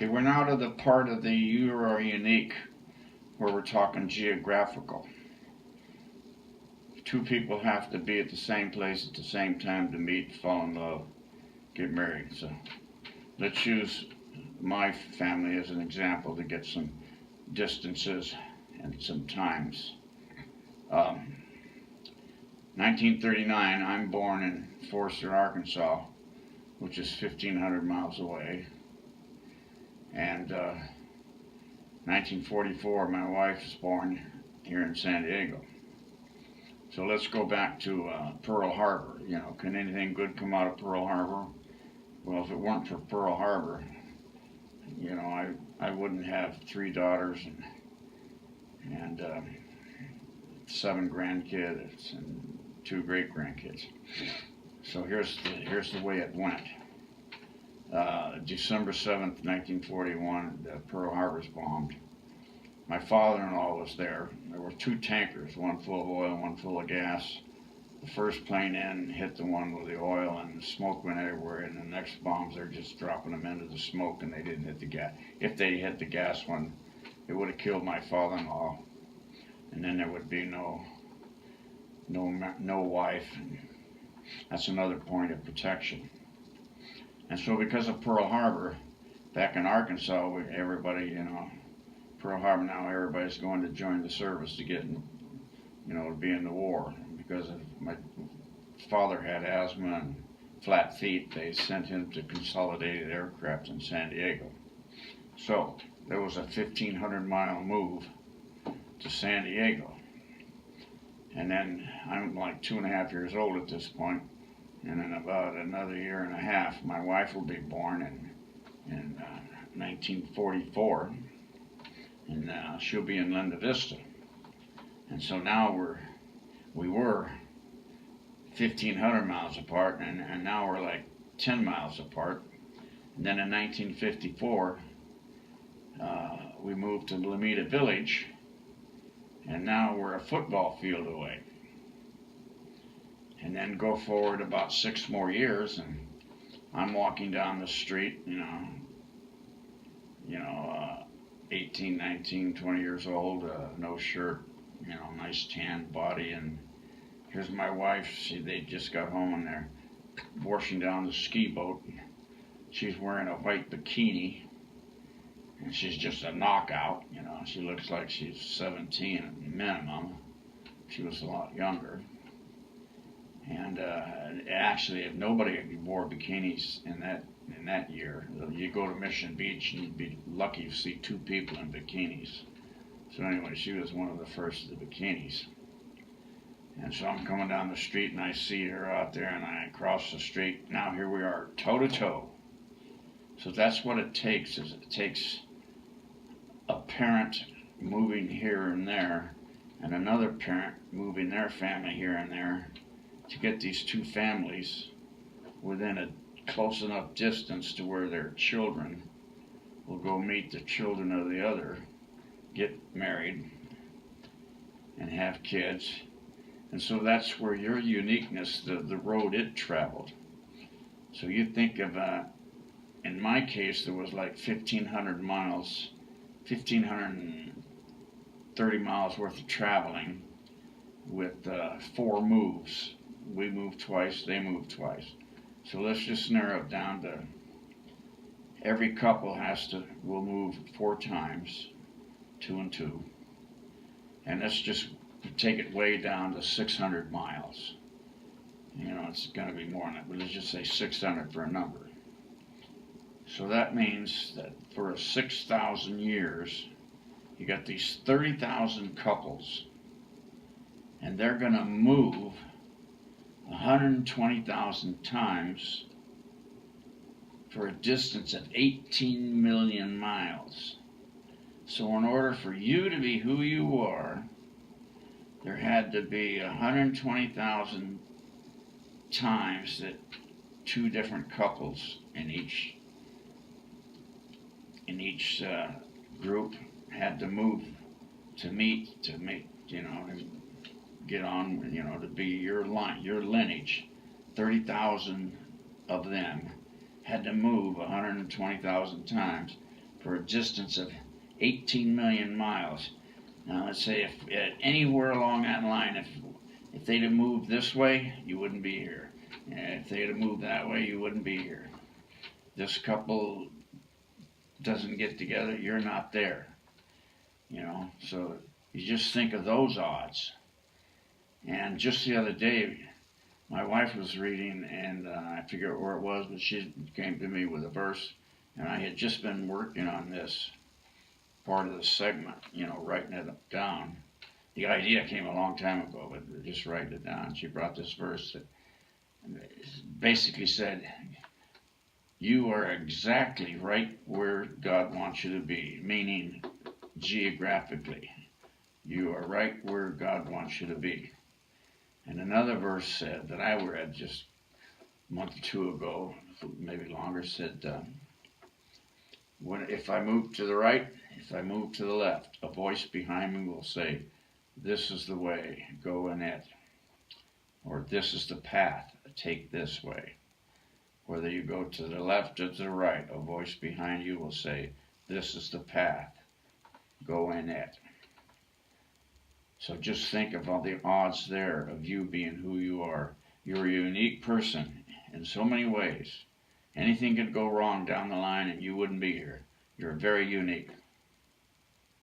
Okay, we're now to the part of the you are unique where we're talking geographical. Two people have to be at the same place at the same time to meet, fall in love, get married. So let's use my family as an example to get some distances and some times. 1939, I'm born in Forster, Arkansas, which is 1,500 miles away. And 1944, my wife was born here in San Diego. So let's go back to Pearl Harbor. You know, can anything good come out of Pearl Harbor? Well, if it weren't for Pearl Harbor, you know, I wouldn't have 3 daughters and 7 grandkids and 2 great grandkids. So here's the way it went. December 7th, 1941, Pearl Harbor's bombed. My father-in-law was there. There were 2 tankers, one full of oil, one full of gas. The first plane in hit the one with the oil, and the smoke went everywhere. And the next bombs, they're just dropping them into the smoke, and they didn't hit the gas. If they hit the gas one, it would have killed my father-in-law, and then there would be no wife. And that's another point of protection. And so, because of Pearl Harbor, back in Arkansas, everybody, you know, Pearl Harbor now, everybody's going to join the service to get, you know, to be in the war. Because of my father had asthma and flat feet, they sent him to Consolidated Aircraft in San Diego. So there was a 1,500-mile move to San Diego. And then I'm like 2.5 years old at this point, and in about another year and a half, my wife will be born in 1944. And she'll be in Linda Vista. And so now we were 1,500 miles apart, and now we're like 10 miles apart. And then in 1954, we moved to Lomita Village, and now we're a football field away. And then go forward about 6 more years, and I'm walking down the street, 18, 19, 20 years old, no shirt, you know, nice tan body, and here's my wife. They just got home and they're washing down the ski boat. She's wearing a white bikini, and she's just a knockout, you know. She looks like she's 17 at minimum. She was a lot younger. And actually, if nobody wore bikinis in that year, you go to Mission Beach and you'd be lucky to see 2 people in bikinis. So anyway, she was one of the first of the bikinis. And so I'm coming down the street and I see her out there, and I cross the street. Now here we are, toe to toe. So that's what it takes. It takes a parent moving here and there, and another parent moving their family here and there, to get these 2 families within a close enough distance to where their children will go meet the children of the other, get married, and have kids. And so that's where your uniqueness, the road it traveled. So you think of, in my case, there was like 1,500 miles, 1,530 miles worth of traveling with 4 moves. We moved twice, they moved twice. So let's just narrow it down to every couple will move 4 times, 2 and 2. And let's just take it way down to 600 miles. You know, it's going to be more than that, but let's just say 600 for a number. So that means that for 6,000 years, you got these 30,000 couples, and they're going to move 120,000 times for a distance of 18 million miles. So in order for you to be who you are, there had to be 120,000 times that 2 different couples in each group had to move to meet, you know, get on, you know, to be your line, your lineage. 30,000 of them had to move 120,000 times for a distance of 18 million miles. Now let's say if anywhere along that line, if they'd have moved this way, you wouldn't be here. And if they'd have moved that way, you wouldn't be here. This couple doesn't get together, you're not there. You know, so you just think of those odds. And just the other day, my wife was reading, and I forget where it was, but she came to me with a verse, and I had just been working on this part of the segment, you know, writing it down. The idea came a long time ago, but just writing it down. She brought this verse that basically said, you are exactly right where God wants you to be, meaning geographically. You are right where God wants you to be. And another verse said that I read just a month or two ago, maybe longer, said, if I move to the right, if I move to the left, a voice behind me will say, this is the way, go in it. Or this is the path, take this way. Whether you go to the left or to the right, a voice behind you will say, this is the path, go in it. So just think of all the odds there of you being who you are. You're a unique person in so many ways. Anything could go wrong down the line and you wouldn't be here. You're very unique.